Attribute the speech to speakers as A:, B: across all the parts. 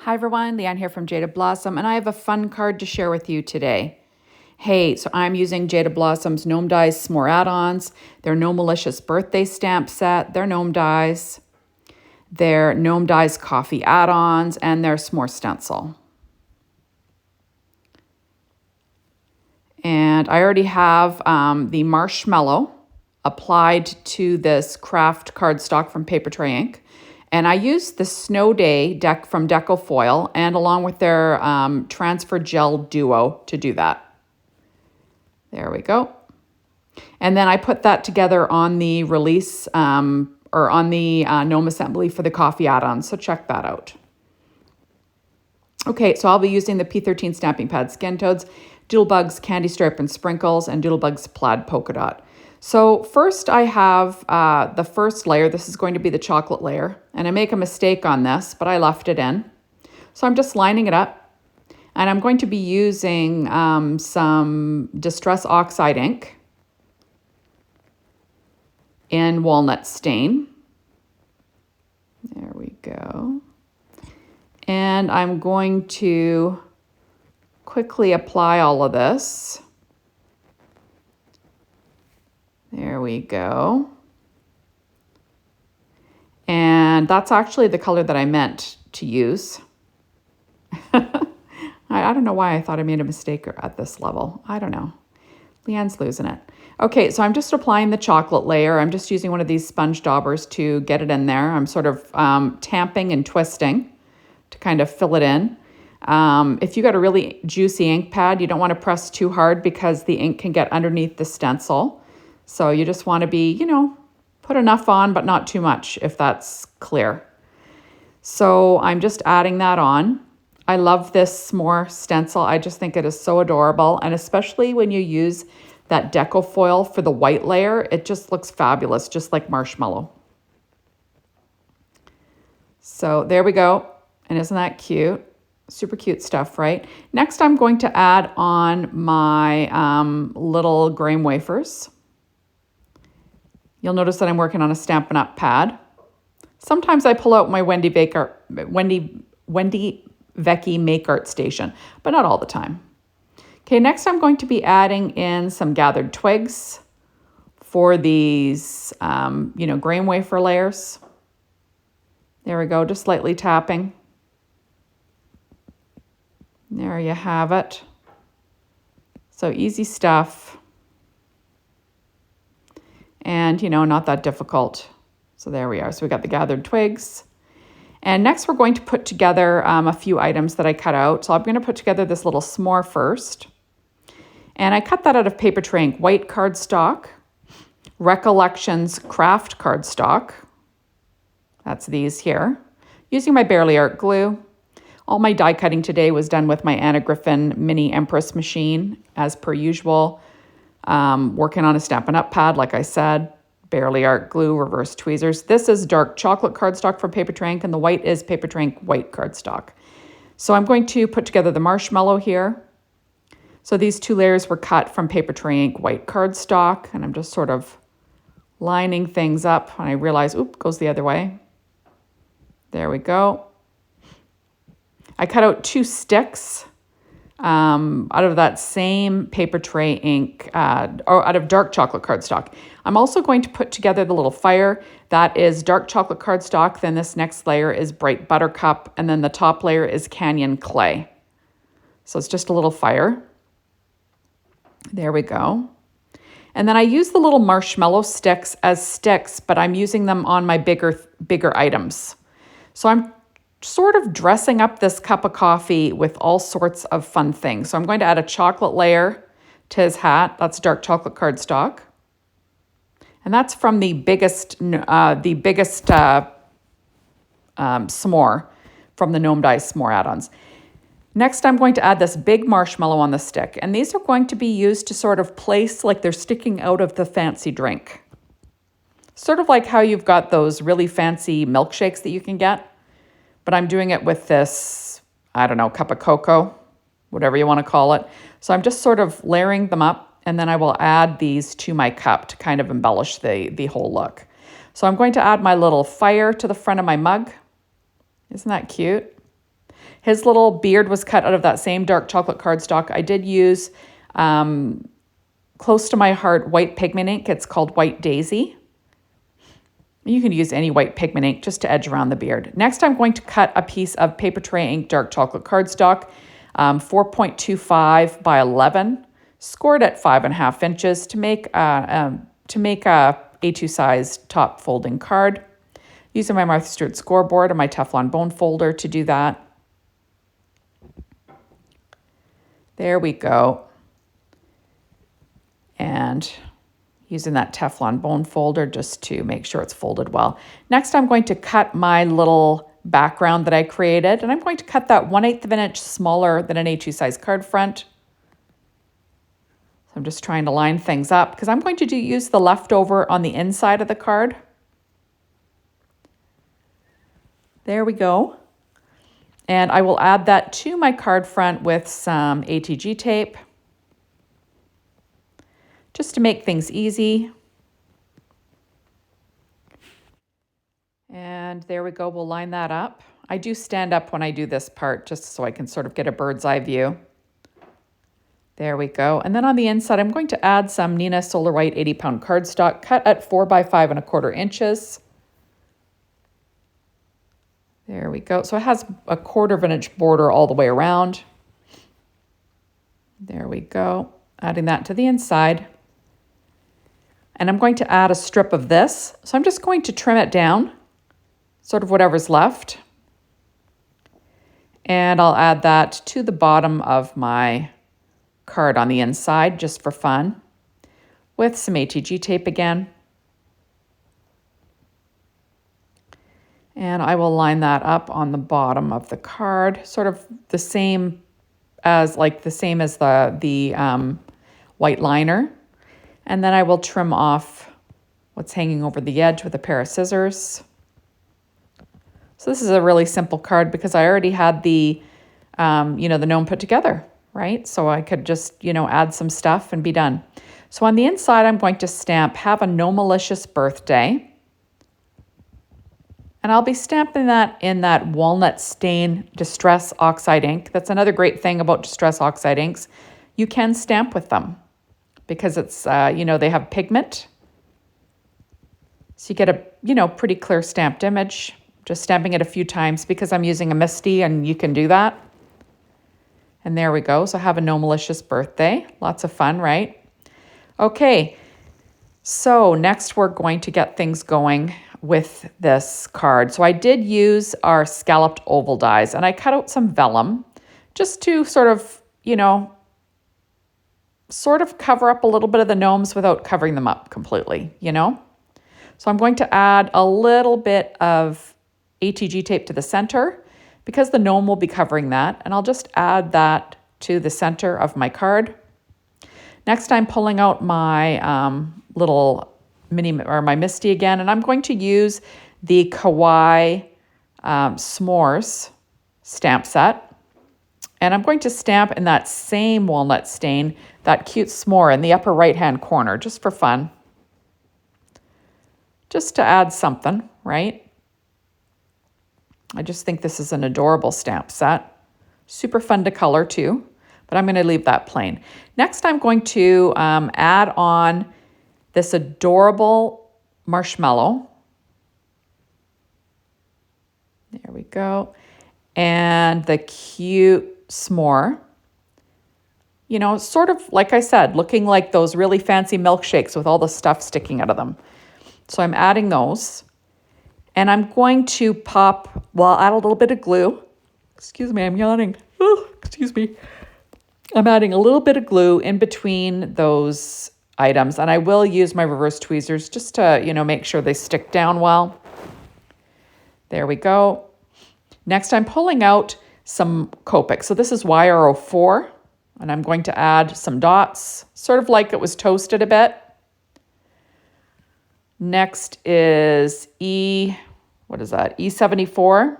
A: Hi everyone, Leanne here from Jada Blossom, and I have a fun card to share with you today. Hey, so I'm using Jada Blossom's Gnome Dies Smore add-ons, their No Malicious birthday stamp set, their Gnome Dies, their Gnome Dies coffee add-ons, and their Smore stencil. And I already have the marshmallow applied to this craft cardstock from Paper Tray Ink. And I used the Snow Day deck from Deco Foil and along with their Transfer Gel Duo to do that. There we go. And then I put that together on the release or on the Gnome assembly for the coffee add-on. So check that out. Okay, so I'll be using the P13 Stamping Pad Skin Toads, Doodlebugs Candy Stripe and Sprinkles, and Doodlebugs Plaid Polka Dot. So first I have the first layer. This is going to be the chocolate layer. And I make a mistake on this, but I left it in. So I'm just lining it up. And I'm going to be using some Distress Oxide ink in Walnut Stain. There we go. And I'm going to quickly apply all of this. There we go. And that's actually the color that I meant to use. I don't know why I thought I made a mistake at this level. I don't know. Leanne's losing it. Okay, so I'm just applying the chocolate layer. I'm just using one of these sponge daubers to get it in there. I'm sort of tamping and twisting to kind of fill it in. If you got a really juicy ink pad, you don't want to press too hard because the ink can get underneath the stencil. So you just want to be, put enough on, but not too much, if that's clear. So I'm just adding that on. I love this Smore stencil. I just think it is so adorable. And especially when you use that Deco Foil for the white layer, it just looks fabulous, just like marshmallow. So there we go. And isn't that cute? Super cute stuff, right? Next, I'm going to add on my little graham wafers. You'll notice that I'm working on a Stampin' Up pad. Sometimes I pull out my Wendy Vecchi Make Art Station, but not all the time. Okay, next I'm going to be adding in some gathered twigs for these, graham wafer layers. There we go, just lightly tapping. There you have it. So easy stuff. And, not that difficult. So there we are. So we got the gathered twigs. And next we're going to put together a few items that I cut out. So I'm going to put together this little s'more first. And I cut that out of Paper Tray Ink white cardstock, Recollections craft cardstock. That's these here. Using my Barely Art glue. All my die cutting today was done with my Anna Griffin Mini Empress machine, as per usual. Working on a Stampin' Up pad, like I said. Barely Art glue, reverse tweezers. This is dark chocolate cardstock from Paper Tray Ink, and the white is Paper Tray Ink white cardstock. So I'm going to put together the marshmallow here. So these two layers were cut from Paper Tray Ink white cardstock, and I'm just sort of lining things up. And I realize, oop, goes the other way. There we go. I cut out 2 sticks out of that same Paper Tray Ink, or out of dark chocolate cardstock. I'm also going to put together the little fire. That is dark chocolate cardstock. Then this next layer is bright buttercup. And then the top layer is canyon clay. So it's just a little fire. There we go. And then I use the little marshmallow sticks as sticks, but I'm using them on my bigger items. So I'm sort of dressing up this cup of coffee with all sorts of fun things. So I'm going to add a chocolate layer to his hat. That's dark chocolate cardstock. And that's from the biggest S'more from the Gnome Dies S'more add-ons. Next, I'm going to add this big marshmallow on the stick. And these are going to be used to sort of place like they're sticking out of the fancy drink. Sort of like how you've got those really fancy milkshakes that you can get. But I'm doing it with this, I don't know, cup of cocoa, whatever you want to call it. So I'm just sort of layering them up, and then I will add these to my cup to kind of embellish the whole look. So I'm going to add my little fire to the front of my mug. Isn't that cute? His little beard was cut out of that same dark chocolate cardstock. I did use close to my heart white pigment ink. It's called White Daisy. You can use any white pigment ink just to edge around the beard. Next, I'm going to cut a piece of paper tray ink dark chocolate cardstock, 4.25 by 11, scored at 5.5 inches to make a A2 size top folding card. Using my Martha Stewart scoreboard and my Teflon bone folder to do that. There we go. And using that Teflon bone folder just to make sure it's folded well. Next, I'm going to cut my little background that I created, and I'm going to cut that 1/8 of an inch smaller than an A2 size card front. So I'm just trying to line things up because I'm going to use the leftover on the inside of the card. There we go. And I will add that to my card front with some ATG tape, just to make things easy. And there we go, we'll line that up. I do stand up when I do this part just so I can sort of get a bird's eye view. There we go. And then on the inside, I'm going to add some Neenah Solar White 80-pound cardstock cut at 4 by 5.25 inches. There we go. So it has a 1/4 of an inch border all the way around. There we go. Adding that to the inside. And I'm going to add a strip of this. So I'm just going to trim it down, sort of whatever's left. And I'll add that to the bottom of my card on the inside, just for fun, with some ATG tape again. And I will line that up on the bottom of the card, sort of the same as the white liner. And then I will trim off what's hanging over the edge with a pair of scissors. So this is a really simple card because I already had the gnome put together, right? So I could just, add some stuff and be done. So on the inside, I'm going to stamp, "Have a Gnomalicious Birthday." And I'll be stamping that in that walnut stain Distress Oxide ink. That's another great thing about Distress Oxide inks. You can stamp with them because it's, they have pigment. So you get a, pretty clear stamped image. Just stamping it a few times because I'm using a Misty and you can do that. And there we go. So have a Gnomalicious Birthday. Lots of fun, right? Okay. So next we're going to get things going with this card. So I did use our scalloped oval dies and I cut out some vellum just to sort of cover up a little bit of the gnomes without covering them up completely, So I'm going to add a little bit of ATG tape to the center because the gnome will be covering that, and I'll just add that to the center of my card. Next, I'm pulling out my little my Misty again, and I'm going to use the Kawaii S'mores stamp set. And I'm going to stamp in that same walnut stain, that cute s'more in the upper right-hand corner, just for fun. Just to add something, right? I just think this is an adorable stamp set. Super fun to color too, but I'm going to leave that plain. Next, I'm going to add on this adorable marshmallow. There we go. And the cute s'more. Sort of, like I said, looking like those really fancy milkshakes with all the stuff sticking out of them. So I'm adding those. And I'm going to add a little bit of glue. Excuse me, I'm yawning. Oh, excuse me. I'm adding a little bit of glue in between those items. And I will use my reverse tweezers just to, make sure they stick down well. There we go. Next, I'm pulling out some Copic. So this is YR04. And I'm going to add some dots, sort of like it was toasted a bit. Next is E74.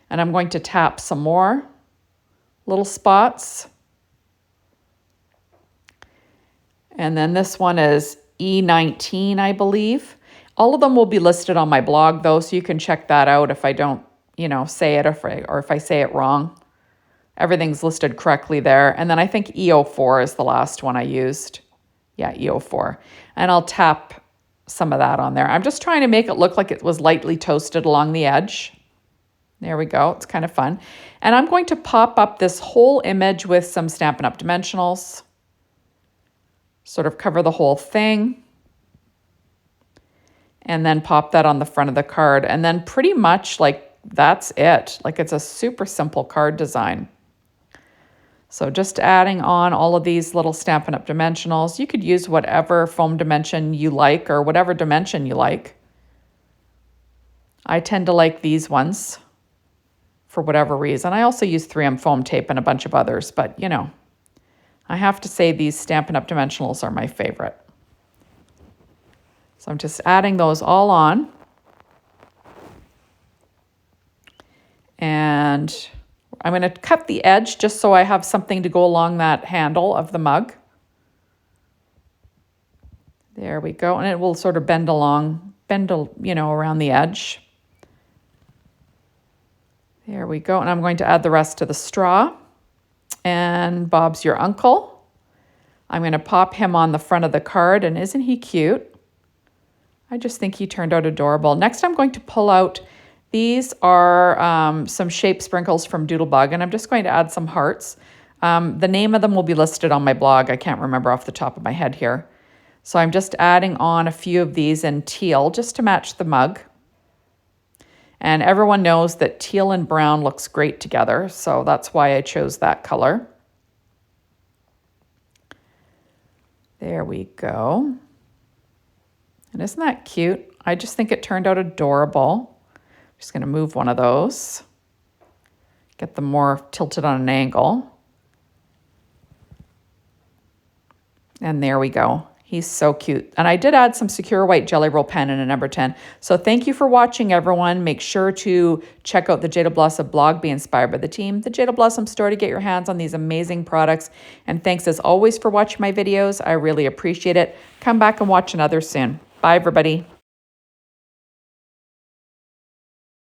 A: And I'm going to tap some more little spots. And then this one is E19, I believe. All of them will be listed on my blog, though, so you can check that out if I don't, say it or if I say it wrong. Everything's listed correctly there. And then I think EO4 is the last one I used. Yeah, EO4. And I'll tap some of that on there. I'm just trying to make it look like it was lightly toasted along the edge. There we go. It's kind of fun. And I'm going to pop up this whole image with some Stampin' Up! Dimensionals. Sort of cover the whole thing. And then pop that on the front of the card. And then pretty much like that's it. Like it's a super simple card design. So just adding on all of these little Stampin' Up! Dimensionals. You could use whatever foam dimension you like or whatever dimension you like. I tend to like these ones for whatever reason. I also use 3M foam tape and a bunch of others, but I have to say these Stampin' Up! Dimensionals are my favorite. So I'm just adding those all on. And I'm going to cut the edge just so I have something to go along that handle of the mug. There we go. And it will sort of bend around the edge. There we go. And I'm going to add the rest of the straw. And Bob's your uncle. I'm going to pop him on the front of the card. And isn't he cute? I just think he turned out adorable. Next, I'm going to pull out, these are some shape sprinkles from Doodlebug, and I'm just going to add some hearts. The name of them will be listed on my blog. I can't remember off the top of my head here. So I'm just adding on a few of these in teal just to match the mug. And everyone knows that teal and brown looks great together, so that's why I chose that color. There we go. And isn't that cute? I just think it turned out adorable. I'm just going to move one of those. Get them more tilted on an angle. And there we go. He's so cute. And I did add some secure white Jelly Roll pen in a number 10. So thank you for watching, everyone. Make sure to check out the Jada Blossom blog, Be Inspired by the Team, the Jada Blossom store to get your hands on these amazing products. And thanks as always for watching my videos. I really appreciate it. Come back and watch another soon. Bye, everybody.